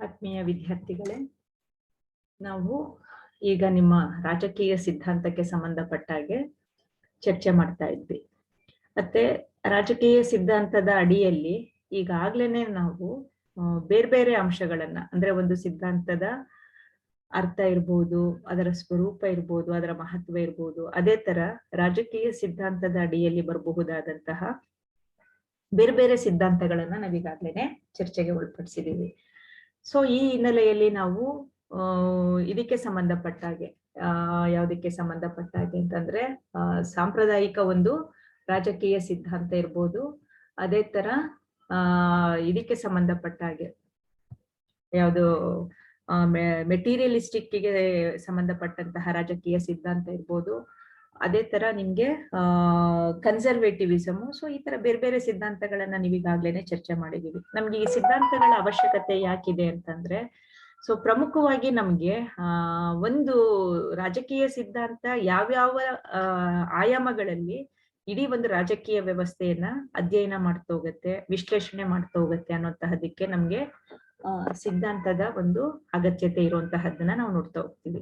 ಆತ್ಮೀಯ ವಿದ್ಯಾರ್ಥಿಗಳೇ, ನಾವು ಈಗ ನಿಮ್ಮ ರಾಜಕೀಯ ಸಿದ್ಧಾಂತಕ್ಕೆ ಸಂಬಂಧಪಟ್ಟ ಹಾಗೆ ಚರ್ಚೆ ಮಾಡ್ತಾ ಇದ್ವಿ. ಮತ್ತೆ ರಾಜಕೀಯ ಸಿದ್ಧಾಂತದ ಅಡಿಯಲ್ಲಿ ಈಗಾಗ್ಲೇನೆ ನಾವು ಬೇರೆ ಬೇರೆ ಅಂಶಗಳನ್ನ, ಅಂದ್ರೆ ಒಂದು ಸಿದ್ಧಾಂತದ ಅರ್ಥ ಇರ್ಬೋದು, ಅದರ ಸ್ವರೂಪ ಇರ್ಬೋದು, ಅದರ ಮಹತ್ವ ಇರ್ಬೋದು, ಅದೇ ತರ ರಾಜಕೀಯ ಸಿದ್ಧಾಂತದ ಅಡಿಯಲ್ಲಿ ಬರಬಹುದಾದಂತಹ ಬೇರೆ ಬೇರೆ ಸಿದ್ಧಾಂತಗಳನ್ನ ನಾವೀಗಾಗ್ಲೇನೆ ಚರ್ಚೆಗೆ ಒಳಪಡಿಸಿದೀವಿ. ಸೊ ಈ ಹಿನ್ನೆಲೆಯಲ್ಲಿ ನಾವು ಇದಕ್ಕೆ ಸಂಬಂಧಪಟ್ಟ ಹಾಗೆ ಯಾವುದಕ್ಕೆ ಸಂಬಂಧಪಟ್ಟ ಹಾಗೆ ಅಂತಂದ್ರೆ ಸಾಂಪ್ರದಾಯಿಕ ಒಂದು ರಾಜಕೀಯ ಸಿದ್ಧಾಂತ ಇರ್ಬೋದು, ಅದೇ ತರ ಇದಕ್ಕೆ ಸಂಬಂಧಪಟ್ಟ ಹಾಗೆ ಯಾವುದು ಮೆಟೀರಿಯಲಿಸ್ಟಿಕ್ಗೆ ಸಂಬಂಧಪಟ್ಟಂತಹ ರಾಜಕೀಯ ಸಿದ್ಧಾಂತ ಇರ್ಬೋದು, ಅದೇ ತರ ನಿಮ್ಗೆ ಕನ್ಸರ್ವೇಟಿವಿಸಮ್. ಸೊ ಈ ತರ ಬೇರೆ ಬೇರೆ ಸಿದ್ಧಾಂತಗಳನ್ನ ನೀವೀಗಾಗ್ಲೇನೆ ಚರ್ಚೆ ಮಾಡಿದೀವಿ. ನಮ್ಗೆ ಈ ಸಿದ್ಧಾಂತಗಳ ಅವಶ್ಯಕತೆ ಯಾಕಿದೆ ಅಂತಂದ್ರೆ, ಸೊ ಪ್ರಮುಖವಾಗಿ ನಮ್ಗೆ ಒಂದು ರಾಜಕೀಯ ಸಿದ್ಧಾಂತ ಯಾವ್ಯಾವ ಆಯಾಮಗಳಲ್ಲಿ ಇಡೀ ಒಂದು ರಾಜಕೀಯ ವ್ಯವಸ್ಥೆಯನ್ನ ಅಧ್ಯಯನ ಮಾಡ್ತಾ ಹೋಗುತ್ತೆ, ವಿಶ್ಲೇಷಣೆ ಮಾಡ್ತಾ ಹೋಗುತ್ತೆ ಅನ್ನೋಂತಹದಕ್ಕೆ ನಮ್ಗೆ ಸಿದ್ಧಾಂತದ ಒಂದು ಅಗತ್ಯತೆ ಇರುವಂತಹದ್ದನ್ನ ನಾವು ನೋಡ್ತಾ ಹೋಗ್ತೀವಿ.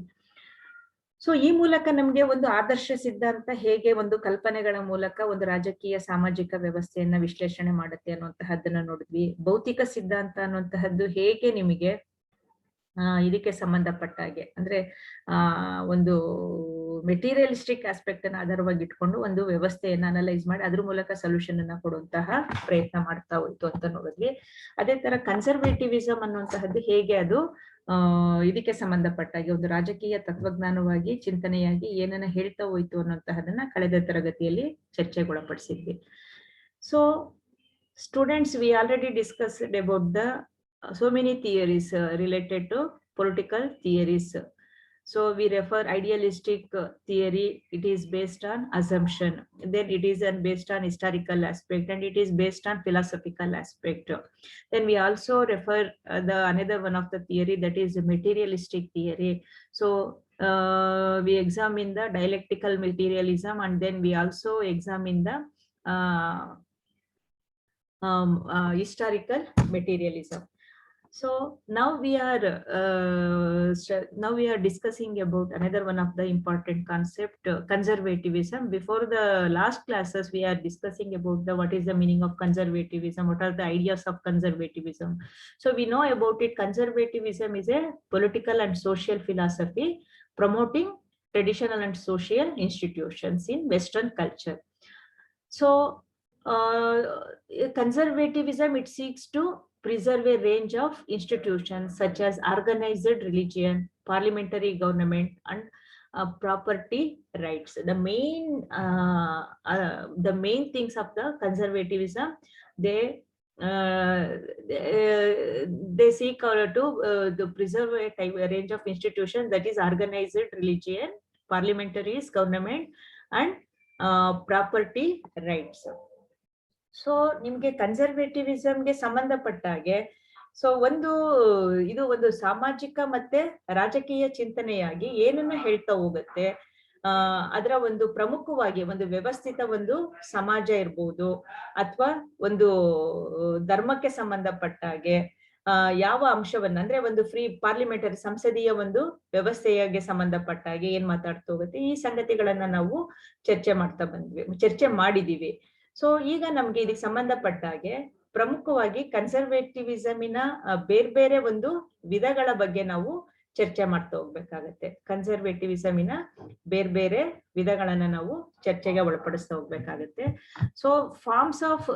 ಸೊ ಈ ಮೂಲಕ ನಮ್ಗೆ ಒಂದು ಆದರ್ಶ ಸಿದ್ಧಾಂತ ಹೇಗೆ ಒಂದು ಕಲ್ಪನೆಗಳ ಮೂಲಕ ಒಂದು ರಾಜಕೀಯ ಸಾಮಾಜಿಕ ವ್ಯವಸ್ಥೆಯನ್ನ ವಿಶ್ಲೇಷಣೆ ಮಾಡುತ್ತೆ ಅನ್ನುವಂತಹದ್ದನ್ನ ನೋಡಿದ್ವಿ. ಭೌತಿಕ ಸಿದ್ಧಾಂತ ಅನ್ನುವಂತಹದ್ದು ಹೇಗೆ ನಿಮಗೆ ಇದಕ್ಕೆ ಸಂಬಂಧಪಟ್ಟ ಹಾಗೆ ಅಂದ್ರೆ ಒಂದು ಮೆಟೀರಿಯಲಿಸ್ಟಿಕ್ ಆಸ್ಪೆಕ್ಟ್ ಅನ್ನ ಆಧಾರವಾಗಿ ಇಟ್ಕೊಂಡು ಒಂದು ವ್ಯವಸ್ಥೆಯನ್ನ ಅನಲೈಸ್ ಮಾಡಿ ಅದ್ರ ಮೂಲಕ ಸೊಲ್ಯೂಷನ್ ಅನ್ನ ಕೊಡುವಂತಹ ಪ್ರಯತ್ನ ಮಾಡ್ತಾ ಹೋಯ್ತು ಅಂತ ನೋಡಿದ್ವಿ. ಅದೇ ತರ ಕನ್ಸರ್ವೇಟಿವಿಸಮ್ ಅನ್ನುವಂತಹದ್ದು ಹೇಗೆ ಅದು ಇದಕ್ಕೆ ಸಂಬಂಧಪಟ್ಟಾಗಿ ಒಂದು ರಾಜಕೀಯ ತತ್ವಜ್ಞಾನವಾಗಿ ಚಿಂತನೆಯಾಗಿ ಏನನ್ನ ಹೇಳ್ತಾ ಹೋಯ್ತು ಅನ್ನೋಂತಹದನ್ನ ಕಳೆದ ತರಗತಿಯಲ್ಲಿ ಚರ್ಚೆಗೊಳಪಡಿಸಿದ್ವಿ. So students, we already discussed about the so many theories related to political theories. So we refer idealistic theory, it is based on assumption, then it is based on historical aspect, and it is based on philosophical aspect. Then we also refer the another one of the theory, that is materialistic theory. So we examine the dialectical materialism, and then we also examine the historical materialism. So now we are discussing about another one of the important concept, conservatism. Before the last classes we are discussing about the what is the meaning of conservatism, what are the ideas of conservatism. So we know about it. Conservatism is a political and social philosophy promoting traditional and social institutions in Western culture. So conservatism, it seeks to preserve a range of institutions such as organized religion, parliamentary government, and property rights. The main things of the conservatism, they seek to preserve a range of institutions, that is organized religion, parliamentary government, and property rights. So ನಿಮ್ಗೆ ಕನ್ಸರ್ವೇಟಿವಿಸಮ್ಗೆ ಸಂಬಂಧಪಟ್ಟ ಹಾಗೆ so ಇದು ಒಂದು ಸಾಮಾಜಿಕ ಮತ್ತೆ ರಾಜಕೀಯ ಚಿಂತನೆಯಾಗಿ ಏನನ್ನ ಹೇಳ್ತಾ ಹೋಗುತ್ತೆ, ಅದರ ಒಂದು ಪ್ರಮುಖವಾಗಿ ಒಂದು ವ್ಯವಸ್ಥಿತ ಒಂದು ಸಮಾಜ ಇರ್ಬೋದು, ಅಥವಾ ಒಂದು ಧರ್ಮಕ್ಕೆ ಸಂಬಂಧಪಟ್ಟ ಹಾಗೆ ಯಾವ ಅಂಶವನ್ನ, ಅಂದ್ರೆ ಒಂದು ಫ್ರೀ ಪಾರ್ಲಿಮೆಂಟರಿ ಸಂಸದೀಯ ಒಂದು ವ್ಯವಸ್ಥೆಗೆ ಸಂಬಂಧಪಟ್ಟ ಹಾಗೆ ಏನ್ ಮಾತಾಡ್ತಾ ಹೋಗುತ್ತೆ, ಈ ಸಂಗತಿಗಳನ್ನ ನಾವು ಚರ್ಚೆ ಮಾಡಿದೀವಿ. ಸೊ ಈಗ ನಮ್ಗೆ ಇದಕ್ಕೆ ಸಂಬಂಧಪಟ್ಟ ಹಾಗೆ ಪ್ರಮುಖವಾಗಿ ಕನ್ಸರ್ವೇಟಿವಿಸಮಿನ ಬೇರೆ ಬೇರೆ ಒಂದು ವಿಧಗಳ ಬಗ್ಗೆ ನಾವು ಚರ್ಚೆ ಮಾಡ್ತಾ ಹೋಗ್ಬೇಕಾಗತ್ತೆ. ಕನ್ಸರ್ವೇಟಿವಿಸಮಿನ ಬೇರೆ ಬೇರೆ ವಿಧಗಳನ್ನ ನಾವು ಚರ್ಚೆಗೆ ಒಳಪಡಿಸ್ತಾ ಹೋಗ್ಬೇಕಾಗತ್ತೆ. So forms of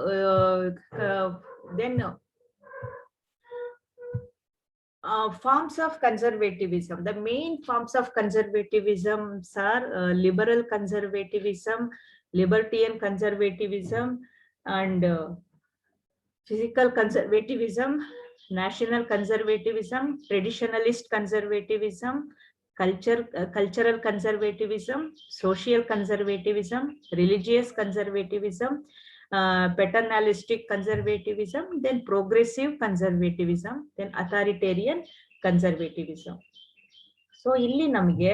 forms of conservatism. The main forms of conservatism are liberal conservatism, libertarian conservatism, and physical conservatism, national conservatism, traditionalist conservatism, cultural conservatism, social conservatism, religious conservatism, paternalistic conservatism, then progressive conservatism, then authoritarian conservatism. So ಇಲ್ಲಿ ನಮಗೆ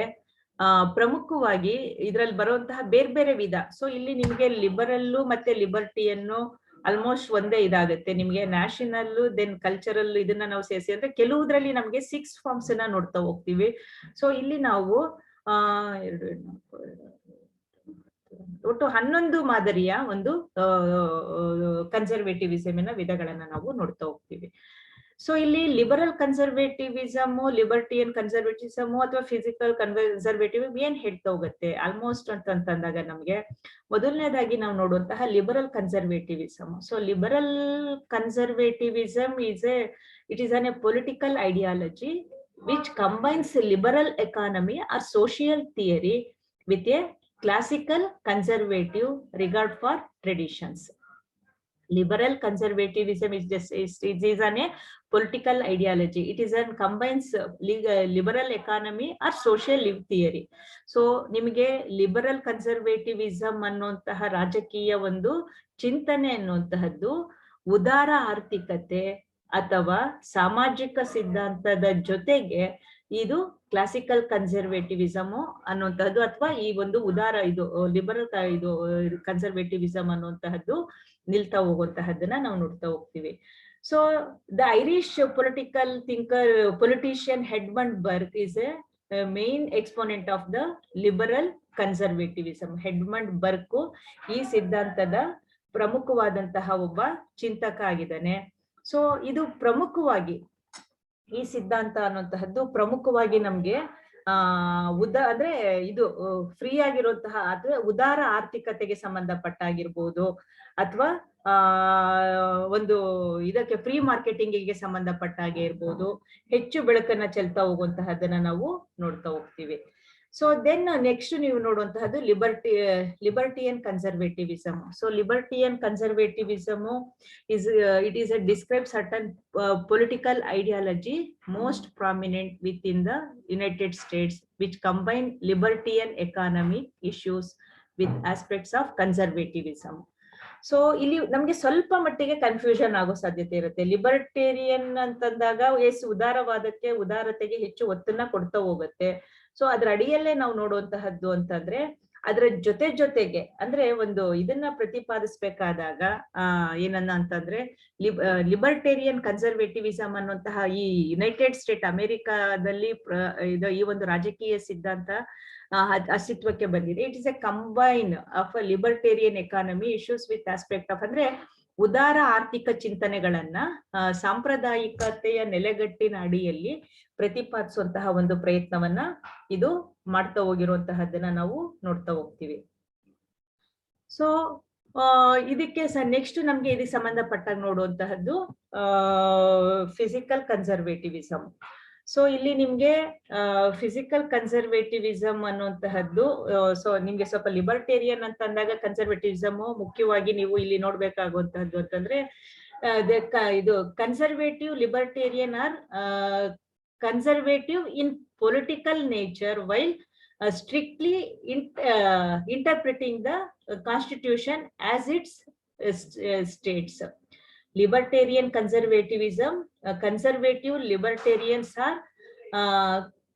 ಪ್ರಮುಖವಾಗಿ ಇದರಲ್ಲಿ ಬರುವಂತಹ ಬೇರೆ ಬೇರೆ ವಿಧ. So ಇಲ್ಲಿ ನಿಮ್ಗೆ ಲಿಬರಲ್ಲು ಮತ್ತೆ ಲಿಬರ್ಟಿಯನ್ನು ಆಲ್ಮೋಸ್ಟ್ ಒಂದೇ ಇದಾಗುತ್ತೆ ನಿಮ್ಗೆ. ನ್ಯಾಷನಲ್ ದೆನ್ ಕಲ್ಚರಲ್ ಇದನ್ನ ನಾವು ಸೇರಿಸಿ ಅಂದ್ರೆ ಕೆಲವುದ್ರಲ್ಲಿ ನಮ್ಗೆ 6 ಫಾರ್ಮ್ಸ್ ಅನ್ನ ನೋಡ್ತಾ ಹೋಗ್ತೀವಿ. ಸೊ ಇಲ್ಲಿ ನಾವು ಒಟ್ಟು 11 ಮಾದರಿಯ ಒಂದು ಕನ್ಸರ್ವೇಟಿವಿಸಮ್ ವಿಧಗಳನ್ನ ನಾವು ನೋಡ್ತಾ ಹೋಗ್ತೀವಿ. ಸೊ ಇಲ್ಲಿ ಲಿಬರಲ್ ಕನ್ಸರ್ವೇಟಿವಿಸಮ್, ಲಿಬರ್ಟಿಯನ್ ಕನ್ಸರ್ವೇಟಿಸಮ್ ಅಥವಾ ಫಿಸಿಕಲ್ ಕನ್ಸರ್ವೇಟಿವ್ ಏನ್ ಹೇಳ್ತಾ ಹೋಗುತ್ತೆ ಆಲ್ಮೋಸ್ಟ್ ಅಂತಂದಾಗ ನಮ್ಗೆ ಮೊದಲನೇದಾಗಿ ನಾವು ನೋಡುವಂತಹ liberal conservativism. So liberal conservativism it is an a political ideology which combines liberal economy or social theory with a classical conservative regard for traditions. Liberal conservatism is a political ideology. It is an combines liberal economy or social theory. So ನಿಮಗೆ liberal conservatism ಅನ್ನುವಂತಹ ರಾಜಕೀಯ ಒಂದು ಚಿಂತನೆ ಅನ್ನುವಂತಹದ್ದು ಉದಾರ ಆರ್ಥಿಕತೆ ಅಥವಾ ಸಾಮಾಜಿಕ ಸಿದ್ಧಾಂತದ ಜೊತೆಗೆ ಇದು ಕ್ಲಾಸಿಕಲ್ ಕನ್ಸರ್ವೇಟಿವಿಸಮ್ ಅನ್ನುವಂತಹದ್ದು ಅಥವಾ ಈ ಒಂದು ಉದಾರ ಇದು ಲಿಬರಲ್ ಇದು ಕನ್ಸರ್ವೇಟಿವಿಸಮ್ ಅನ್ನುವಂತಹದ್ದು ನಿಲ್ತಾ ಹೋಗುವಂತಹದ್ದನ್ನ ನಾವು ನೋಡ್ತಾ ಹೋಗ್ತೀವಿ. So the Irish political thinker politician Edmund Burke is a main exponent of the liberal conservativism. Edmund Burke ಈ ಸಿದ್ಧಾಂತದ ಪ್ರಮುಖವಾದಂತಹ ಒಬ್ಬ ಚಿಂತಕ ಆಗಿದ್ದಾನೆ. ಸೊ ಇದು ಪ್ರಮುಖವಾಗಿ ಈ ಸಿದ್ಧಾಂತ ಅನ್ನುವಂತಹದ್ದು ಪ್ರಮುಖವಾಗಿ ನಮ್ಗೆ ಅಂದ್ರೆ ಇದು ಫ್ರೀ ಆಗಿರುವಂತಹ ಅಥವಾ ಉದಾರ ಆರ್ಥಿಕತೆಗೆ ಸಂಬಂಧಪಟ್ಟಾಗಿರ್ಬೋದು ಅಥವಾ ಒಂದು ಇದಕ್ಕೆ ಫ್ರೀ ಮಾರ್ಕೆಟಿಂಗಿಗೆ ಸಂಬಂಧಪಟ್ಟಾಗೆ ಇರ್ಬೋದು ಹೆಚ್ಚು ಬೆಳಕನ್ನ ಚೆಲ್ತಾ ಹೋಗುವಂತಹದ್ದನ್ನ ನಾವು ನೋಡ್ತಾ ಹೋಗ್ತೀವಿ. ಸೊ ದೆನ್ ನೆಕ್ಸ್ಟ್ ನೀವು ನೋಡುವಂತಹದ್ದು libertarian conservativism. So libertarian conservativism it is a describe certain political ideology most prominent within the United States which combine libertarian economic issues with aspects of conservatism. So ಇಲ್ಲಿ ನಮ್ಗೆ ಸ್ವಲ್ಪ ಮಟ್ಟಿಗೆ confusion ಆಗೋ ಸಾಧ್ಯತೆ ಇರುತ್ತೆ. Libertarian ಅಂತಂದಾಗ ಉದಾರವಾದಕ್ಕೆ ಉದಾರತೆಗೆ ಹೆಚ್ಚು ಒತ್ತನ್ನ ಕೊಡ್ತಾ ಹೋಗುತ್ತೆ. ಸೊ ಅದ್ರ ಅಡಿಯಲ್ಲೇ ನಾವು ನೋಡುವಂತಹದ್ದು ಅಂತಂದ್ರೆ ಅದ್ರ ಜೊತೆಗೆ ಅಂದ್ರೆ ಒಂದು ಇದನ್ನ ಪ್ರತಿಪಾದಿಸ್ಬೇಕಾದಾಗ ಏನನ್ನ ಅಂತಂದ್ರೆ ಲಿಬರ್ಟೇರಿಯನ್ ಕನ್ಸರ್ವೇಟಿವಿಸಮ್ ಅನ್ನುವಂತಹ ಈ ಯುನೈಟೆಡ್ ಸ್ಟೇಟ್ ಅಮೆರಿಕಾದಲ್ಲಿ ಈ ಒಂದು ರಾಜಕೀಯ ಸಿದ್ಧಾಂತ ಅಸ್ತಿತ್ವಕ್ಕೆ ಬಂದಿದೆ. It is A combine of a libertarian economy issues with aspect of ಅಂದ್ರೆ ಉದಾರ ಆರ್ಥಿಕ ಚಿಂತನೆಗಳನ್ನ ಸಾಂಪ್ರದಾಯಿಕತೆಯ ನೆಲೆಗಟ್ಟಿನ ಅಡಿಯಲ್ಲಿ ಪ್ರತಿಪಾದಿಸುವಂತಹ ಒಂದು ಪ್ರಯತ್ನವನ್ನ ಇದು ಮಾಡ್ತಾ ಹೋಗಿರುವಂತಹದ್ದನ್ನ ನಾವು ನೋಡ್ತಾ ಹೋಗ್ತೀವಿ. ಸೊ ಇದಕ್ಕೆ ನೆಕ್ಸ್ಟ್ ನಮ್ಗೆ ಇದಕ್ಕೆ ಸಂಬಂಧಪಟ್ಟಾಗ ನೋಡುವಂತಹದ್ದು ಫಿಸಿಕಲ್ ಕನ್ಸರ್ವೇಟಿವಿಸಮ್. ಸೊ ಇಲ್ಲಿ ನಿಮ್ಗೆ ಫಿಸಿಕಲ್ ಕನ್ಸರ್ವೇಟಿವಿಸಮ್ ಅನ್ನುವಂತಹದ್ದು ಸೊ ನಿಮ್ಗೆ ಸ್ವಲ್ಪ ಲಿಬರ್ಟೇರಿಯನ್ ಅಂತ ಅಂದಾಗ ಕನ್ಸರ್ವೇಟಿವಿಸಮ್ ಮುಖ್ಯವಾಗಿ ನೀವು ಇಲ್ಲಿ ನೋಡ್ಬೇಕಾಗುವಂತಹದ್ದು ಅಂತಂದ್ರೆ ಇದು conservative libertarian or conservative in political nature while strictly interpreting the constitution as it states. Libertarian conservatism, conservative libertarians are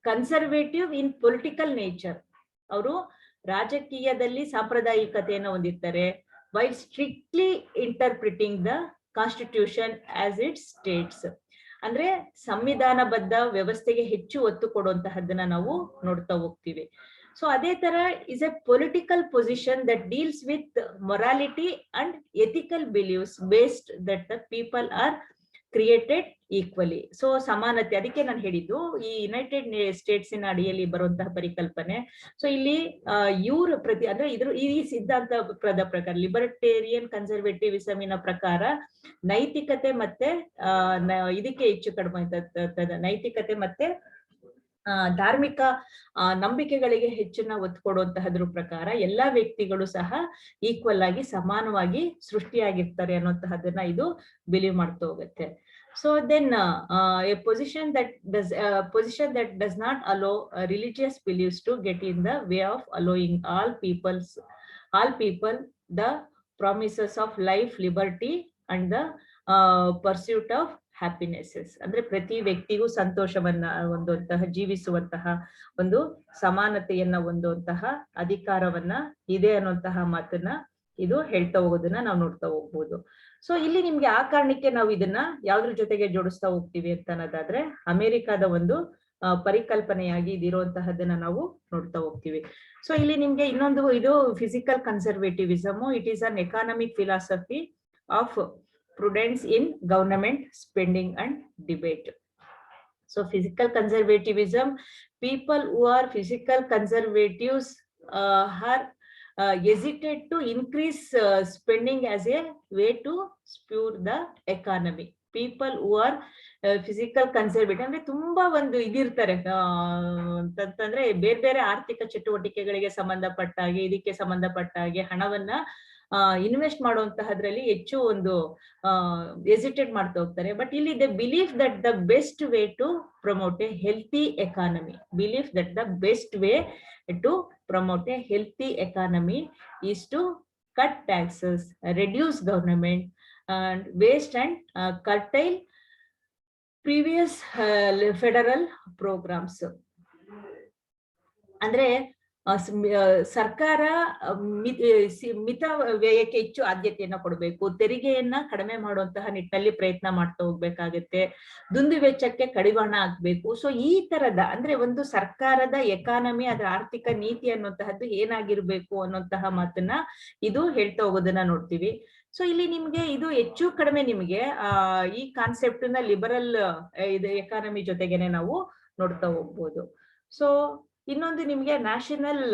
conservative in political nature. ಅವರು ರಾಜಕೀಯದಲ್ಲಿ ಸಾಂಪ್ರದಾಯಿಕತೆಯನ್ನು ಹೊಂದಿರ್ತಾರೆ while strictly interpreting the constitution as it states. ಅಂದ್ರೆ ಸಂವಿಧಾನಬದ್ಧ ವ್ಯವಸ್ಥೆಗೆ ಹೆಚ್ಚು ಒತ್ತು ಕೊಡುವಂತಹದ್ದನ್ನ ನಾವು ನೋಡ್ತಾ ಹೋಗ್ತೀವಿ. So ಅದೇ ತರ is A political position that deals with morality and ethical believes based that the people are created equally. So ಸಮಾನತೆ, ಅದಕ್ಕೆ ನಾನು ಹೇಳಿದ್ದು ಈ ಯುನೈಟೆಡ್ ಸ್ಟೇಟ್ಸಿನ ಅಡಿಯಲ್ಲಿ ಬರುವಂತಹ ಪರಿಕಲ್ಪನೆ. ಸೊ ಇಲ್ಲಿ ಇವ್ರ ಅಂದ್ರೆ ಈ ಸಿದ್ಧಾಂತದ ಪ್ರಕಾರ ಲಿಬರ್ಟೇರಿಯನ್ ಕನ್ಸರ್ವೇಟಿವಿಸಮಿನ ಪ್ರಕಾರ ನೈತಿಕತೆ ಮತ್ತೆ ಇದಕ್ಕೆ ಹೆಚ್ಚು ಕಡಿಮೆ ನೈತಿಕತೆ ಮತ್ತೆ ಧಾರ್ಮಿಕ ನಂಬಿಕೆಗಳಿಗೆ ಹೆಚ್ಚಿನ ಒತ್ತು ಕೊಡುವಂತಹದ್ರ ಪ್ರಕಾರ ಎಲ್ಲಾ ವ್ಯಕ್ತಿಗಳು ಸಹ ಈಕ್ವಲ್ ಆಗಿ ಸಮಾನವಾಗಿ ಸೃಷ್ಟಿಯಾಗಿರ್ತಾರೆ ಅನ್ನುವಂತಹದನ್ನ ಇದು ಬಿಲೀವ್ ಮಾಡ್ತಾ ಹೋಗುತ್ತೆ. So then a position that does not allow religious beliefs to get in the way of allowing all people the promises of life, liberty and the pursuit of happinesses. ಅಂದ್ರೆ ಪ್ರತಿ ವ್ಯಕ್ತಿಗೂ ಸಂತೋಷವನ್ನ ಹೊಂದುವಂತಹ, ಜೀವಿಸುವಂತಹ ಒಂದು ಸಮಾನತೆಯನ್ನ ಹೊಂದುವಂತಹ ಅಧಿಕಾರವನ್ನ ಇದೆ ಅನ್ನುವಂತಹ ಮಾತನ್ನ ಇದು ಹೇಳ್ತಾ ಹೋಗೋದನ್ನ ನಾವು ನೋಡ್ತಾ ಹೋಗ್ಬೋದು. ಸೊ ಇಲ್ಲಿ ನಿಮ್ಗೆ ಆ ಕಾರಣಕ್ಕೆ ನಾವು ಇದನ್ನ ಯಾವ್ದ್ರ ಜೊತೆಗೆ ಜೋಡಿಸ್ತಾ ಹೋಗ್ತೀವಿ ಅಂತ ಅನ್ನೋದಾದ್ರೆ ಅಮೆರಿಕಾದ ಒಂದು ಪರಿಕಲ್ಪನೆಯಾಗಿ ಇದಿರುವಂತಹದನ್ನ ನಾವು ನೋಡ್ತಾ ಹೋಗ್ತೀವಿ. ಸೊ ಇಲ್ಲಿ ನಿಮ್ಗೆ ಇನ್ನೊಂದು ಇದು physical conservativism. It is an economic philosophy of prudence in government spending and debate. So physical conservatism, people who are physical conservatives are hesitate to increase spending as a way to spur the economy. People who are physical conservative ಅಂದ್ರೆ ತುಂಬಾ ಒಂದು ಇದಿರ್ತಾರೆ ಅಂತಂದ್ರೆ ಬೇರೆ ಬೇರೆ ಆರ್ಥಿಕ ಚಟುವಟಿಕೆಗಳಿಗೆ ಸಂಬಂಧಪಟ್ಟ ಹಾಗೆ ಇದಕ್ಕೆ ಸಂಬಂಧಪಟ್ಟ ಹಾಗೆ ಹಣವನ್ನ ಇನ್ವೆಸ್ಟ್ ಮಾಡುವಂತಹದ್ರಲ್ಲಿ ಹೆಚ್ಚು ಒಂದು ಹೆಸಿಟೇಟ್ ಮಾಡ್ತಾ ಹೋಗ್ತಾರೆ. ಬಟ್ ಇಲ್ಲಿ the belief that the best way to promote a healthy economy, belief that the best way to promote a healthy economy is to cut taxes, reduce government and waste and curtail previous federal programs. ಅಂದ್ರೆ ಸರ್ಕಾರ ಮಿತ ವ್ಯಯಕ್ಕೆ ಹೆಚ್ಚು ಆದ್ಯತೆಯನ್ನ ಕೊಡಬೇಕು, ತೆರಿಗೆಯನ್ನ ಕಡಿಮೆ ಮಾಡುವಂತಹ ನಿಟ್ಟಿನಲ್ಲಿ ಪ್ರಯತ್ನ ಮಾಡ್ತಾ ಹೋಗ್ಬೇಕಾಗತ್ತೆ, ದುಂದು ವೆಚ್ಚಕ್ಕೆ ಕಡಿವಾಣ ಹಾಕ್ಬೇಕು. ಸೊ ಈ ತರದ ಅಂದ್ರೆ ಒಂದು ಸರ್ಕಾರದ ಎಕಾನಮಿ, ಅದರ ಆರ್ಥಿಕ ನೀತಿ ಅನ್ನುವಂತಹದ್ದು ಏನಾಗಿರ್ಬೇಕು ಅನ್ನುವಂತಹ ಮಾತನ್ನ ಇದು ಹೇಳ್ತಾ ಹೋಗೋದನ್ನ ನೋಡ್ತೀವಿ. ಸೊ ಇಲ್ಲಿ ನಿಮ್ಗೆ ಇದು ಹೆಚ್ಚು ಕಡಿಮೆ ನಿಮ್ಗೆ ಈ ಕಾನ್ಸೆಪ್ಟ್ ನ ಲಿಬರಲ್ ಇದು ಎಕಾನಮಿ ಜೊತೆಗೇನೆ ನಾವು ನೋಡ್ತಾ ಹೋಗ್ಬೋದು. ಸೊ ಇನ್ನೊಂದು ನಿಮ್ಗೆ ನ್ಯಾಷನಲ್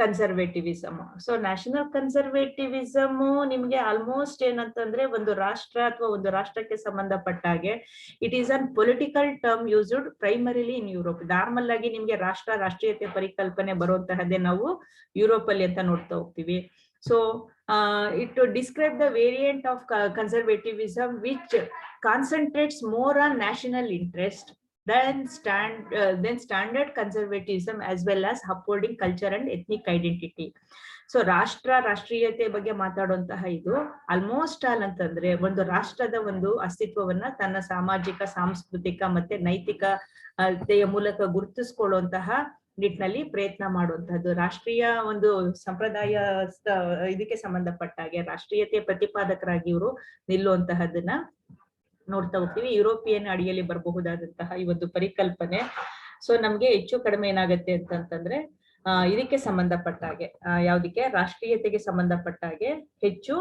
ಕನ್ಸರ್ವೇಟಿವಿಸಮ್. ಸೊ ನ್ಯಾಷನಲ್ ಕನ್ಸರ್ವೇಟಿವಿಸಮ್ ನಿಮ್ಗೆ ಆಲ್ಮೋಸ್ಟ್ ಏನಂತಂದ್ರೆ ಒಂದು ರಾಷ್ಟ್ರ ಅಥವಾ ಒಂದು ರಾಷ್ಟ್ರಕ್ಕೆ ಸಂಬಂಧಪಟ್ಟ ಹಾಗೆ it is an political term used primarily in Europe. Normal ಆಗಿ ನಿಮ್ಗೆ ರಾಷ್ಟ್ರೀಯತೆ ಪರಿಕಲ್ಪನೆ ಬರುವಂತಹದ್ದೇ ನಾವು ಯುರೋಪ್ ಅಲ್ಲಿ ಅಂತ ನೋಡ್ತಾ ಹೋಗ್ತೀವಿ. So it describes the variant of conservatism which concentrates more on national interest than standard conservatism, as well as upholding culture and ethnic identity. So ರಾಷ್ಟ್ರೀಯತೆ ಬಗ್ಗೆ ಮಾತಾಡುವಂತಹ ಇದು ಆಲ್ಮೋಸ್ಟ್ ಆಲ್ ಅಂತಂದ್ರೆ ಒಂದು ರಾಷ್ಟ್ರದ ಒಂದು ಅಸ್ತಿತ್ವವನ್ನ ತನ್ನ ಸಾಮಾಜಿಕ, ಸಾಂಸ್ಕೃತಿಕ ಮತ್ತೆ ನೈತಿಕತೆಯ ಮೂಲಕ ಗುರುತಿಸ್ಕೊಳ್ಳುವಂತಹ ನಿಟ್ಟಿನಲ್ಲಿ ಪ್ರಯತ್ನ ಮಾಡುವಂತಹದ್ದು, ರಾಷ್ಟ್ರೀಯ ಒಂದು ಸಂಪ್ರದಾಯ ಇದಕ್ಕೆ ಸಂಬಂಧಪಟ್ಟ ಹಾಗೆ ರಾಷ್ಟ್ರೀಯತೆಯ ಪ್ರತಿಪಾದಕರಾಗಿ ಇವರು ನಿಲ್ಲುವಂತಹದನ್ನ ನೋಡ್ತಾ ಹೋಗ್ತೀವಿ. ಯುರೋಪಿಯನ್ ಅಡಿಯಲ್ಲಿ ಬರಬಹುದಾದಂತಹ ಈ ಒಂದು ಪರಿಕಲ್ಪನೆ. ಸೊ ನಮ್ಗೆ ಹೆಚ್ಚು ಕಡಿಮೆ ಏನಾಗತ್ತೆ ಅಂತಂದ್ರೆ ಇದಕ್ಕೆ ಸಂಬಂಧಪಟ್ಟ ಹಾಗೆ ಯಾವ್ದಕ್ಕೆ ರಾಷ್ಟ್ರೀಯತೆಗೆ ಸಂಬಂಧಪಟ್ಟ ಹಾಗೆ ಹೆಚ್ಚು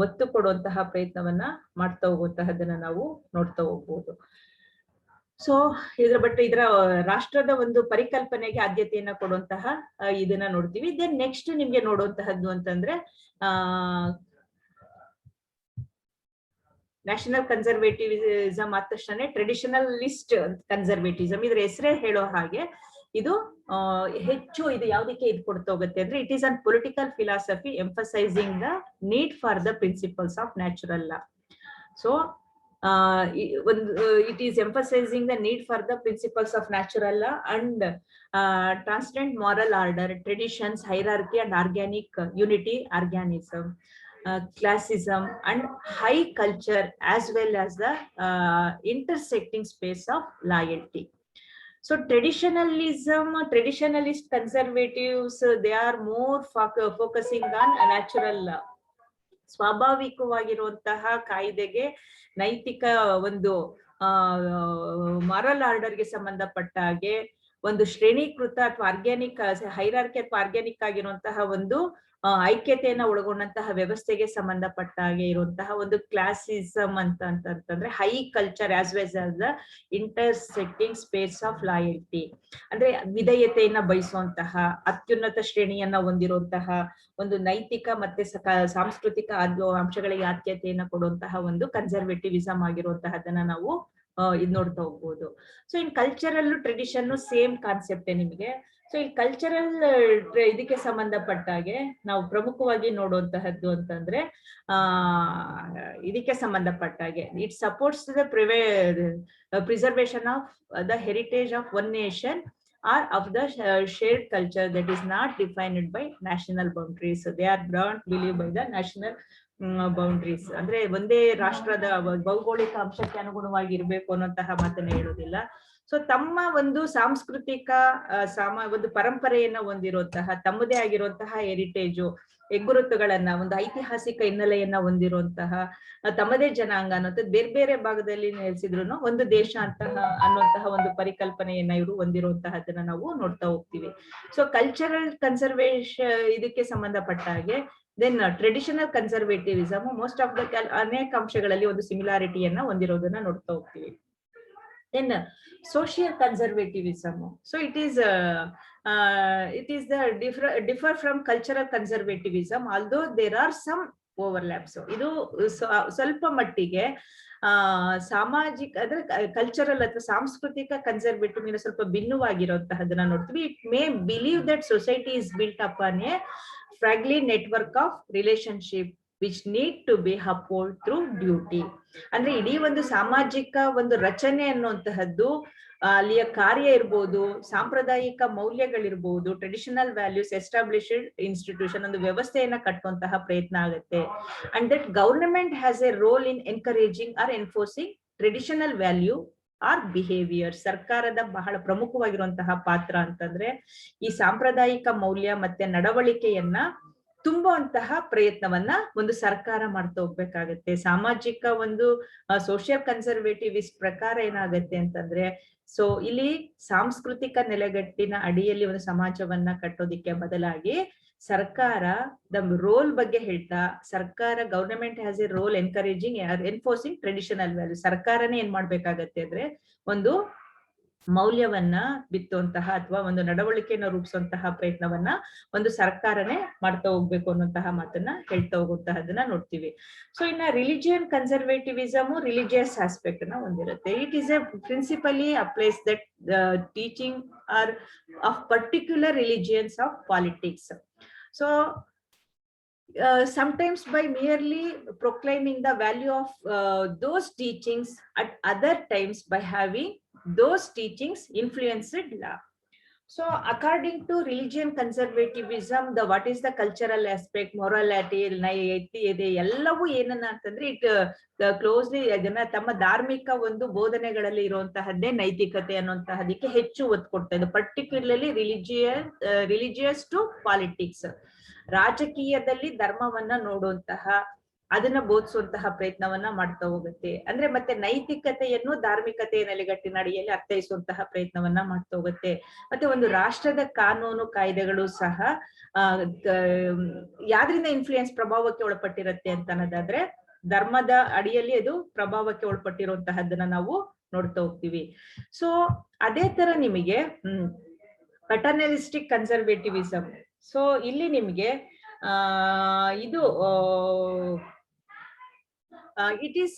ಒತ್ತು ಕೊಡುವಂತಹ ಪ್ರಯತ್ನವನ್ನ ಮಾಡ್ತಾ ಹೋಗುವಂತಹದನ್ನ ನಾವು ನೋಡ್ತಾ ಹೋಗ್ಬೋದು. ಸೊ ಇದರ ರಾಷ್ಟ್ರದ ಒಂದು ಪರಿಕಲ್ಪನೆಗೆ ಆದ್ಯತೆಯನ್ನ ಕೊಡುವಂತಹ ಇದನ್ನ ನೋಡ್ತೀವಿ. ದೆನ್ ನೆಕ್ಸ್ಟ್ ನಿಮ್ಗೆ ನೋಡುವಂತಹದ್ದು ಅಂತಂದ್ರೆ ನ್ಯಾಷನಲ್ ಕನ್ಸರ್ವೇಟಿವಿಸಮ್ ಆದ ತಕ್ಷಣ ಟ್ರೆಡಿಷನಲಿಸ್ಟ್ ಕನ್ಸರ್ವೇಟಿಸಮ್, ಇದ್ರ ಹೆಸರೇ ಹೇಳೋ ಹಾಗೆ ಇದು ಹೆಚ್ಚು ಇದು ಯಾವ್ದಕ್ಕೆ ಇದು ಕೊಡ್ತಾ ಹೋಗುತ್ತೆ ಅಂದ್ರೆ it is an political philosophy emphasising the need for the principles of natural law. So it is emphasizing the need for the principles of natural law and transcendent moral order, traditions, hierarchy and organic unity, organism, classism and high culture, as well as the intersecting space of loyalty. So traditionalist conservatives, they are more focusing on natural law. ಸ್ವಾಭಾವಿಕವಾಗಿರುವಂತಹ ಕಾಯ್ದೆಗೆ, ನೈತಿಕ ಒಂದು moral ಆರ್ಡರ್ಗೆ ಸಂಬಂಧಪಟ್ಟ ಹಾಗೆ ಒಂದು ಶ್ರೇಣೀಕೃತ ಅಥವಾ organic hierarchy ಅಥವಾ organic ಆಗಿರುವಂತಹ ಒಂದು ಐಕ್ಯತೆಯನ್ನ ಒಳಗೊಂಡಂತಹ ವ್ಯವಸ್ಥೆಗೆ ಸಂಬಂಧಪಟ್ಟ ಹಾಗೆ ಇರುವಂತಹ ಒಂದು ಕ್ಲಾಸಿಸಮ್ ಅಂತಂದ್ರೆ high culture as well as the intersecting space of loyalty, ಅಂದ್ರೆ ವಿಧೇಯತೆಯನ್ನ ಬಯಸುವಂತಹ, ಅತ್ಯುನ್ನತ ಶ್ರೇಣಿಯನ್ನ ಹೊಂದಿರುವಂತಹ ಒಂದು ನೈತಿಕ ಮತ್ತೆ ಸಾಂಸ್ಕೃತಿಕ ಅಂಶಗಳಿಗೆ ಆದ್ಯತೆಯನ್ನ ಕೊಡುವಂತಹ ಒಂದು ಕನ್ಸರ್ವೇಟಿವಿಸಮ್ ಆಗಿರುವಂತಹದನ್ನ ನಾವು ಇದ್ ನೋಡ್ತಾ ಹೋಗ್ಬೋದು. So in cultural tradition same ಕಾನ್ಸೆಪ್ಟೇ ನಿಮಗೆ. ಸೊ ಈ ಕಲ್ಚರಲ್ ಇದಕ್ಕೆ ಸಂಬಂಧಪಟ್ಟ ಹಾಗೆ ನಾವು ಪ್ರಮುಖವಾಗಿ ನೋಡುವಂತಹದ್ದು ಅಂತಂದ್ರೆ ಇದಕ್ಕೆ ಸಂಬಂಧಪಟ್ಟ ಹಾಗೆ it supports the preservation of the heritage of one nation or of the shared culture that is not defined by national boundaries. They are not believed by the national boundaries. ಅಂದ್ರೆ ಒಂದೇ ರಾಷ್ಟ್ರದ ಭೌಗೋಳಿಕ ಅಂಶಕ್ಕೆ ಅನುಗುಣವಾಗಿ ಇರಬೇಕು ಅನ್ನೋಂತಹ ಮಾತನ್ನ ಹೇಳೋದಿಲ್ಲ. ಸೊ ತಮ್ಮ ಒಂದು ಸಾಂಸ್ಕೃತಿಕ ಒಂದು ಪರಂಪರೆಯನ್ನ ಹೊಂದಿರುವಂತಹ ತಮ್ಮದೇ ಆಗಿರುವಂತಹ ಹೆರಿಟೇಜು, ಹೆಗ್ಗುರುತುಗಳನ್ನ, ಒಂದು ಐತಿಹಾಸಿಕ ಹಿನ್ನೆಲೆಯನ್ನ ಹೊಂದಿರುವಂತಹ ತಮ್ಮದೇ ಜನಾಂಗ ಅನ್ನೋಂಥದ್ದು ಬೇರೆ ಬೇರೆ ಭಾಗದಲ್ಲಿ ನೆಲೆಸಿದ್ರು ಒಂದು ದೇಶ ಅನ್ನುವಂತಹ ಒಂದು ಪರಿಕಲ್ಪನೆಯನ್ನ ಇವರು ಹೊಂದಿರುವಂತಹದನ್ನ ನಾವು ನೋಡ್ತಾ ಹೋಗ್ತೀವಿ. ಸೊ ಕಲ್ಚರಲ್ ಕನ್ಸರ್ವೇಷನ್ ಇದಕ್ಕೆ ಸಂಬಂಧಪಟ್ಟ ಹಾಗೆ then traditional conservativism most of the ಅನೇಕ ಅಂಶಗಳಲ್ಲಿ ಒಂದು ಸಿಮಿಲಾರಿಟಿಯನ್ನ ಹೊಂದಿರೋದನ್ನ ನೋಡ್ತಾ ಹೋಗ್ತೀವಿ. Then social conservativism, so it is the differ from cultural conservatism, although there are some overlaps. ಇದು ಸ್ವಲ್ಪ ಮಟ್ಟಿಗೆ ಸಾಮಾಜಿಕ ಅಂದ್ರೆ ಕಲ್ಚರಲ್ ಅಥವಾ ಸಾಂಸ್ಕೃತಿಕ ಕನ್ಸರ್ವೇಟಿವ್ ಸ್ವಲ್ಪ ಭಿನ್ನವಾಗಿರುವಂತಹದನ್ನ ನೋಡ್ತೀವಿ. It may believe that society is built upon a fragile network of relationship which need to be uphold through duty. ಅಂದ್ರೆ ಇಡೀ ಒಂದು ಸಾಮಾಜಿಕ ಒಂದು ರಚನೆ ಅನ್ನುವಂತಹದ್ದು, ಅಲ್ಲಿಯ ಕಾರ್ಯ ಇರ್ಬೋದು, ಸಾಂಪ್ರದಾಯಿಕ ಮೌಲ್ಯಗಳಿರ್ಬೋದು, ಟ್ರೆಡಿಷನಲ್ ವ್ಯಾಲ್ಯೂಸ್, ಎಸ್ಟಾಬ್ಲಿಷ್ಡ್ ಇನ್ಸ್ಟಿಟ್ಯೂಷನ್, ಒಂದು ವ್ಯವಸ್ಥೆಯನ್ನ ಕಟ್ಟುವಂತಹ ಪ್ರಯತ್ನ ಆಗುತ್ತೆ. And that government has a role in encouraging or enforcing traditional value or behaviour. ಸರ್ಕಾರದ ಬಹಳ ಪ್ರಮುಖವಾಗಿರುವಂತಹ ಪಾತ್ರ ಅಂತಂದ್ರೆ ಈ ಸಾಂಪ್ರದಾಯಿಕ ಮೌಲ್ಯ ಮತ್ತೆ ನಡವಳಿಕೆಯನ್ನ ತುಂಬುವಂತಹ ಪ್ರಯತ್ನವನ್ನ ಒಂದು ಸರ್ಕಾರ ಮಾಡ್ತಾ ಹೋಗ್ಬೇಕಾಗತ್ತೆ. ಸಾಮಾಜಿಕ ಒಂದು ಸೋಷಿಯಲ್ ಕನ್ಸರ್ವೇಟಿವಿಸ್ಟ್ ಪ್ರಕಾರ ಏನಾಗತ್ತೆ ಅಂತಂದ್ರೆ, ಸೊ ಇಲ್ಲಿ ಸಾಂಸ್ಕೃತಿಕ ನೆಲೆಗಟ್ಟಿನ ಅಡಿಯಲ್ಲಿ ಒಂದು ಸಮಾಜವನ್ನ ಕಟ್ಟೋದಿಕ್ಕೆ ಬದಲಾಗಿ ಸರ್ಕಾರ ರೋಲ್ ಬಗ್ಗೆ ಹೇಳ್ತಾ, ಸರ್ಕಾರ government has a roll encouraging enforcing traditional value. ಸರ್ಕಾರನೇ ಏನ್ ಮಾಡ್ಬೇಕಾಗತ್ತೆ ಅಂದ್ರೆ ಒಂದು ಮೌಲ್ಯವನ್ನ ಬಿತ್ತುವಂತಹ ಅಥವಾ ಒಂದು ನಡವಳಿಕೆಯನ್ನು ರೂಪಿಸುವಂತಹ ಪ್ರಯತ್ನವನ್ನ ಒಂದು ಸರ್ಕಾರನೇ ಮಾಡ್ತಾ ಹೋಗ್ಬೇಕು ಅನ್ನುವಂತಹ ಮಾತನ್ನ ಹೇಳ್ತಾ ಹೋಗುವಂತಹದನ್ನ ನೋಡ್ತೀವಿ. ಸೊ ಇನ್ನ ರಿಲಿಜಿಯನ್ ಕನ್ಸರ್ವೇಟಿವಿಸಮ್ ರಿಲಿಜಿಯಸ್ ಆಸ್ಪೆಕ್ಟ್ ನ ಹೊಂದಿರುತ್ತೆ. It is A principally applies that teaching R of particular religions of politics. So sometimes by merely proclaiming the value of those teachings, at other times by having those teachings influenced law. So according to religion conservatism, what is the cultural aspect, morality, ಇದೆ ಎಲ್ಲವೂ ಏನನ್ನ ಅಂತಂದ್ರೆ it closely ಅದನ್ನ ತಮ್ಮ ಧಾರ್ಮಿಕ ಒಂದು ಬೋಧನೆಗಳಲ್ಲಿ ಇರುವಂತಹದ್ದೇ ನೈತಿಕತೆ ಅನ್ನುವಂತಹದಕ್ಕೆ ಹೆಚ್ಚು ಒತ್ತು ಕೊಡ್ತಾ ಇದೆ. ಪರ್ಟಿಕ್ಯುಲರ್ಲಿ ರಿಲಿಜಿಯಸ್ ಟು ಪಾಲಿಟಿಕ್ಸ್, ರಾಜಕೀಯದಲ್ಲಿ ಧರ್ಮವನ್ನ ನೋಡುವಂತಹ, ಅದನ್ನ ಬೋಧಿಸುವಂತಹ ಪ್ರಯತ್ನವನ್ನ ಮಾಡ್ತಾ ಹೋಗುತ್ತೆ. ಅಂದ್ರೆ ಮತ್ತೆ ನೈತಿಕತೆಯನ್ನು ಧಾರ್ಮಿಕತೆಯ ನೆಲೆಗಟ್ಟಿನ ಅಡಿಯಲ್ಲಿ ಅರ್ಥೈಸುವಂತಹ ಪ್ರಯತ್ನವನ್ನ ಮಾಡ್ತಾ ಹೋಗುತ್ತೆ. ಮತ್ತೆ ಒಂದು ರಾಷ್ಟ್ರದ ಕಾನೂನು ಕಾಯ್ದೆಗಳು ಸಹ ಯಾವ್ದ್ರಿಂದ ಇನ್ಫ್ಲೂಯೆನ್ಸ್ ಪ್ರಭಾವಕ್ಕೆ ಒಳಪಟ್ಟಿರುತ್ತೆ ಅಂತ ಅನ್ನೋದಾದ್ರೆ ಧರ್ಮದ ಅಡಿಯಲ್ಲಿ ಅದು ಪ್ರಭಾವಕ್ಕೆ ಒಳಪಟ್ಟಿರುವಂತಹದ್ದನ್ನ ನಾವು ನೋಡ್ತಾ ಹೋಗ್ತೀವಿ. ಸೊ ಅದೇ ತರ ನಿಮಗೆ ಪಟರ್ನಲಿಸ್ಟಿಕ್ ಕನ್ಸರ್ವೇಟಿವಿಸಮ್. ಸೊ ಇಲ್ಲಿ ನಿಮ್ಗೆ ಇದು it is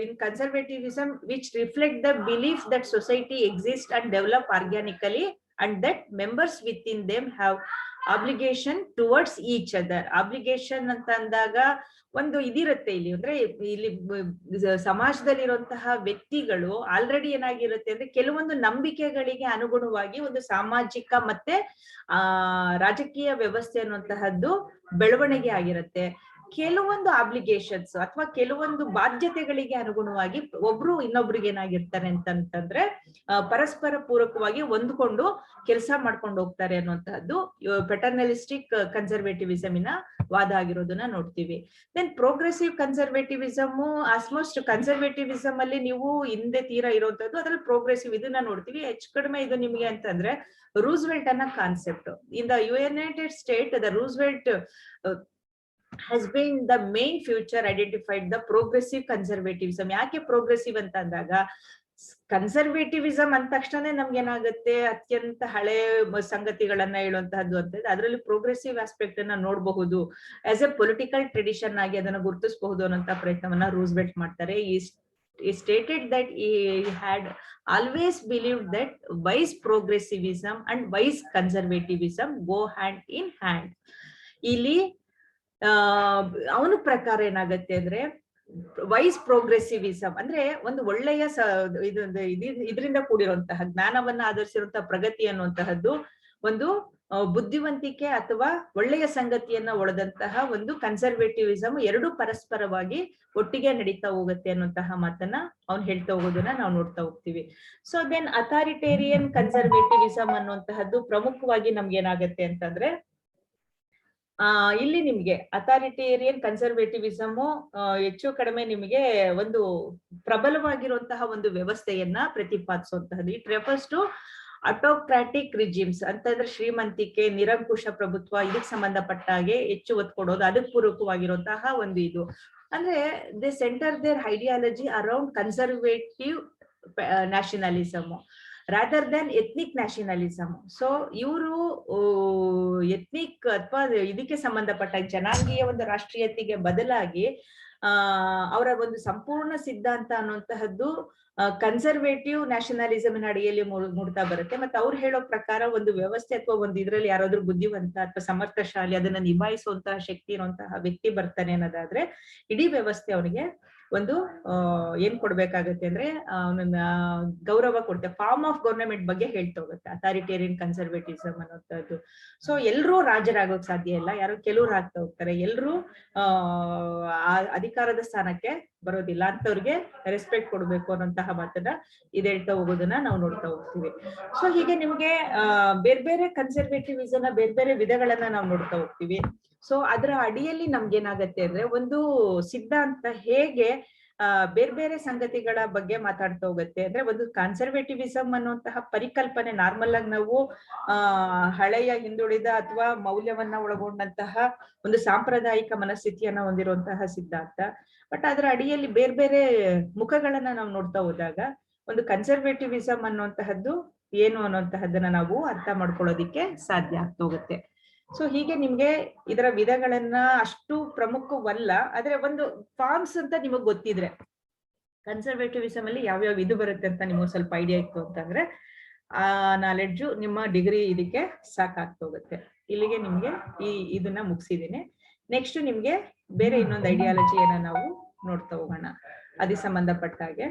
in conservatism which reflect the belief that society exists and develop organically and that members within them have obligation towards each other. Obligation ಅಂತ ಅಂದಾಗ ಒಂದು ಇದಿರುತ್ತೆ ಇಲ್ಲಿ, ಅಂದ್ರೆ ಇಲ್ಲಿ ಸಮಾಜದಲ್ಲಿರುವಂತಹ ವ್ಯಕ್ತಿಗಳು ಆಲ್ರೆಡಿ ಏನಾಗಿರುತ್ತೆ ಅಂದ್ರೆ ಕೆಲವೊಂದು ನಂಬಿಕೆಗಳಿಗೆ ಅನುಗುಣವಾಗಿ ಒಂದು ಸಾಮಾಜಿಕ ಮತ್ತೆ ರಾಜಕೀಯ ವ್ಯವಸ್ಥೆ ಅನ್ನುವಂತಹದ್ದು ಬೆಳವಣಿಗೆ ಆಗಿರುತ್ತೆ. ಕೆಲವೊಂದು ಅಬ್ಲಿಗೇಷನ್ಸ್ ಅಥವಾ ಕೆಲವೊಂದು ಬಾಧ್ಯತೆಗಳಿಗೆ ಅನುಗುಣವಾಗಿ ಒಬ್ರು ಇನ್ನೊಬ್ರಿಗೆ ಏನಾಗಿರ್ತಾರೆ ಅಂತಂದ್ರೆ ಪರಸ್ಪರ ಪೂರಕವಾಗಿ ಹೊಂದ್ಕೊಂಡು ಕೆಲಸ ಮಾಡ್ಕೊಂಡು ಹೋಗ್ತಾರೆ ಅನ್ನುವಂತಹದ್ದು ಪೆಟರ್ನಲಿಸ್ಟಿಕ್ ಕನ್ಸರ್ವೇಟಿವಿಸಮಿನ ವಾದ ಆಗಿರೋದನ್ನ ನೋಡ್ತೀವಿ. ದೆನ್ ಪ್ರೋಗ್ರೆಸಿವ್ ಕನ್ಸರ್ವೇಟಿವಿಸಮ್, ಆಲ್ಮೋಸ್ಟ್ ಕನ್ಸರ್ವೇಟಿವಿಸಮ್ ಅಲ್ಲಿ ನೀವು ಹಿಂದೆ ತೀರಾ ಇರುವಂತದ್ದು, ಅದ್ರಲ್ಲಿ ಪ್ರೋಗ್ರೆಸಿವ್ ಇದನ್ನ ನೋಡ್ತೀವಿ. ಹೆಚ್ಚು ಕಡಿಮೆ ಇದು ನಿಮ್ಗೆ ಅಂತಂದ್ರೆ ರೂಸ್ವೆಲ್ಟ್ ಅನ್ನೋ concept. In the United state the Roosevelt has been the main future identified the progressive conservatism. ಯಾಕೆ ಪ್ರೋಗ್ರೆಸಿವ್ ಅಂತ ಅಂದಾಗ ಕನ್ಸರ್ವೇಟಿವಿಸಮ್ ಅಂದ ತಕ್ಷಣ ನಮ್ಗೆ ಏನಾಗುತ್ತೆ, ಅತ್ಯಂತ ಹಳೆ ಸಂಗತಿಗಳನ್ನ ಹೇಳುವಂತಹದ್ದು ಅಂತ. ಅದರಲ್ಲಿ ಪ್ರೋಗ್ರೆಸಿವ್ ಆಸ್ಪೆಕ್ಟ್ ಅನ್ನ ನೋಡಬಹುದು, ಆಸ್ ಎ ಪೊಲಿಟಿಕಲ್ ಟ್ರೆಡಿಷನ್ ಆಗಿ ಅದನ್ನ ಗುರುತಿಸಬಹುದು ಅನ್ನೋಂತ ಪ್ರಯತ್ನವನ್ನ ರೂಸ್ವೆಲ್ಟ್ ಮಾಡ್ತಾರೆ. He stated that he had always believed that wise progressivism and wise conservatism go hand in hand. ಇಲ್ಲಿ ಅವನ ಪ್ರಕಾರ ಏನಾಗತ್ತೆ ಅಂದ್ರೆ ವೈಸ್ ಪ್ರೋಗ್ರೆಸಿವಿಸಮ್ ಅಂದ್ರೆ ಒಂದು ಒಳ್ಳೆಯ ಇದರಿಂದ ಕೂಡಿರುವಂತಹ ಜ್ಞಾನವನ್ನ ಆಧರಿಸಿರುವಂತಹ ಪ್ರಗತಿ ಅನ್ನುವಂತಹದ್ದು ಒಂದು ಬುದ್ಧಿವಂತಿಕೆ ಅಥವಾ ಒಳ್ಳೆಯ ಸಂಗತಿಯನ್ನ ಒಳದಂತಹ ಒಂದು ಕನ್ಸರ್ವೇಟಿವಿಸಮ್ ಎರಡು ಪರಸ್ಪರವಾಗಿ ಒಟ್ಟಿಗೆ ನಡೀತಾ ಹೋಗುತ್ತೆ ಅನ್ನುವಂತಹ ಮಾತನ್ನ ಅವ್ನು ಹೇಳ್ತಾ ಹೋಗೋದನ್ನ ನಾವು ನೋಡ್ತಾ ಹೋಗ್ತೀವಿ. ಸೊ ದೆನ್ ಅಥಾರಿಟೇರಿಯನ್ ಕನ್ಸರ್ವೇಟಿವಿಸಮ್ ಅನ್ನುವಂತಹದ್ದು ಪ್ರಮುಖವಾಗಿ ನಮ್ಗೆ ಏನಾಗತ್ತೆ ಅಂತಂದ್ರೆ ಇಲ್ಲಿ ನಿಮ್ಗೆ ಅಥಾರಿಟೇರಿಯನ್ ಕನ್ಸರ್ವೇಟಿವಿಸಮ್ ಹೆಚ್ಚು ಕಡಿಮೆ ನಿಮಗೆ ಒಂದು ಪ್ರಬಲವಾಗಿರುವಂತಹ ಒಂದು ವ್ಯವಸ್ಥೆಯನ್ನ ಪ್ರತಿಪಾದಿಸುವಂತಹದ್ದು. ಇಟ್ ರೆಫರ್ಸ್ ಟು ಆಟೋಕ್ರಾಟಿಕ್ ರಿಜಿಮ್ಸ್ ಅಂತಂದ್ರೆ ಶ್ರೀಮಂತಿಕೆ, ನಿರಂಕುಶ ಪ್ರಭುತ್ವ, ಇದಕ್ಕೆ ಸಂಬಂಧಪಟ್ಟ ಹಾಗೆ ಹೆಚ್ಚು ಒತ್ತು ಕೊಡೋದು, ಅದಕ್ಕೆ ಪೂರಕವಾಗಿರುವಂತಹ ಒಂದು ಇದು. ಅಂದ್ರೆ they centre their ideology around conservative nationalism rather than ethnic nationalism. So ಇವರು ಎಥ್ನಿಕ್ ಅಥವಾ ಇದಕ್ಕೆ ಸಂಬಂಧಪಟ್ಟ ಜನಾಂಗೀಯ ಒಂದು ರಾಷ್ಟ್ರೀಯತೆಗೆ ಬದಲಾಗಿ ಅವರ ಒಂದು ಸಂಪೂರ್ಣ ಸಿದ್ಧಾಂತ ಅನ್ನುವಂತಹದ್ದು ಕನ್ಸರ್ವೇಟಿವ್ ನ್ಯಾಷನಲಿಸಮ್ ಅಡಿಯಲ್ಲಿ ಮೂಡ್ತಾ ಬರುತ್ತೆ. ಮತ್ತೆ ಅವ್ರು ಹೇಳೋ ಪ್ರಕಾರ ಒಂದು ವ್ಯವಸ್ಥೆ ಅಥವಾ ಒಂದು ಇದ್ರಲ್ಲಿ ಯಾರಾದ್ರೂ ಬುದ್ಧಿವಂತ ಅಥವಾ ಸಮರ್ಥಶಾಲಿ ಅದನ್ನ ನಿಭಾಯಿಸುವಂತಹ ಶಕ್ತಿ ಇರುವಂತಹ ವ್ಯಕ್ತಿ ಬರ್ತಾನೆ ಅನ್ನೋದಾದ್ರೆ ಇಡೀ ವ್ಯವಸ್ಥೆ ಅವನಿಗೆ ಒಂದು ಏನ್ ಕೊಡ್ಬೇಕಾಗತ್ತೆ ಅಂದ್ರೆ ಅವನನ್ನ ಗೌರವ ಕೊಡುತ್ತೆ. ಫಾರ್ಮ್ ಆಫ್ ಗವರ್ನಮೆಂಟ್ ಬಗ್ಗೆ ಹೇಳ್ತಾ ಹೋಗುತ್ತೆ ಅಥಾರಿಟೇರಿಯನ್ ಕನ್ಸರ್ವೇಟಿಸಮ್ ಅನ್ನೋಂಥದ್ದು. ಸೊ ಎಲ್ರೂ ರಾಜರಾಗೋಕ್ ಸಾಧ್ಯ ಇಲ್ಲ, ಯಾರೋ ಕೆಲವ್ರು ಆಗ್ತಾ ಹೋಗ್ತಾರೆ, ಎಲ್ರೂ ಅಧಿಕಾರದ ಸ್ಥಾನಕ್ಕೆ ಬರೋದಿಲ್ಲ, ಅಂತವ್ರಿಗೆ ರೆಸ್ಪೆಕ್ಟ್ ಕೊಡ್ಬೇಕು ಅನ್ನೋಂತಹ ಮಾತನ್ನ ಇದು ಹೇಳ್ತಾ ಹೋಗೋದನ್ನ ನಾವು ನೋಡ್ತಾ ಹೋಗ್ತೀವಿ. ಸೊ ಹೀಗೆ ನಿಮ್ಗೆ ಬೇರೆ ಬೇರೆ ಕನ್ಸರ್ವೇಟಿವಿಸಮ್ ಬೇರೆ ಬೇರೆ ವಿಧಗಳನ್ನ ನಾವು ನೋಡ್ತಾ ಹೋಗ್ತೀವಿ. ಸೊ ಅದರ ಅಡಿಯಲ್ಲಿ ನಮ್ಗೆ ಏನಾಗತ್ತೆ ಅಂದ್ರೆ ಒಂದು ಸಿದ್ಧಾಂತ ಹೇಗೆ ಬೇರೆ ಬೇರೆ ಸಂಗತಿಗಳ ಬಗ್ಗೆ ಮಾತಾಡ್ತಾ ಹೋಗುತ್ತೆ ಅಂದ್ರೆ ಒಂದು ಕನ್ಸರ್ವೇಟಿವಿಸಮ್ ಅನ್ನುವಂತಹ ಪರಿಕಲ್ಪನೆ ನಾರ್ಮಲ್ ಆಗಿ ನಾವು ಹಳೆಯ ಹಿಂದುಳಿದ ಅಥವಾ ಮೌಲ್ಯವನ್ನ ಒಳಗೊಂಡಂತಹ ಒಂದು ಸಾಂಪ್ರದಾಯಿಕ ಮನಸ್ಥಿತಿಯನ್ನ ಹೊಂದಿರುವಂತಹ ಸಿದ್ಧಾಂತ. ಬಟ್ ಅದರ ಅಡಿಯಲ್ಲಿ ಬೇರೆ ಬೇರೆ ಮುಖಗಳನ್ನ ನಾವು ನೋಡ್ತಾ ಹೋದಾಗ ಒಂದು ಕನ್ಸರ್ವೇಟಿವಿಸಮ್ ಅನ್ನುವಂತಹದ್ದು ಏನು ಅನ್ನುವಂತಹದ್ದನ್ನ ನಾವು ಅರ್ಥ ಮಾಡ್ಕೊಳ್ಳೋದಿಕ್ಕೆ ಸಾಧ್ಯ ಆಗ್ತಾ ಹೋಗುತ್ತೆ. ಸೊ ಹೀಗೆ ನಿಮ್ಗೆ ಇದರ ವಿಧಗಳನ್ನ ಅಷ್ಟು ಪ್ರಮುಖವಲ್ಲ, ಆದ್ರೆ ಒಂದು ಫಾರ್ಮ್ಸ್ ಅಂತ ನಿಮಗ್ ಗೊತ್ತಿದ್ರೆ ಕನ್ಸರ್ವೇಟಿವಿಸಮ್ ಅಲ್ಲಿ ಯಾವ್ಯಾವ ಇದು ಬರುತ್ತೆ ಅಂತ ನಿಮಗೆ ಸ್ವಲ್ಪ ಐಡಿಯಾ ಇತ್ತು ಅಂತಂದ್ರೆ ಆ ನಾಲೆಡ್ಜು ನಿಮ್ಮ ಡಿಗ್ರಿ ಇದಕ್ಕೆ ಸಾಕಾಗ್ತಾ ಹೋಗುತ್ತೆ. ಇಲ್ಲಿಗೆ ನಿಮ್ಗೆ ಇದನ್ನ ಮುಗಿಸಿದೀನಿ. ನೆಕ್ಸ್ಟ್ ನಿಮ್ಗೆ ಬೇರೆ ಇನ್ನೊಂದು ಐಡಿಯಾಲಜಿಯನ್ನ ನಾವು ನೋಡ್ತಾ ಹೋಗೋಣ ಅದಕ್ಕೆ ಸಂಬಂಧಪಟ್ಟ ಹಾಗೆ.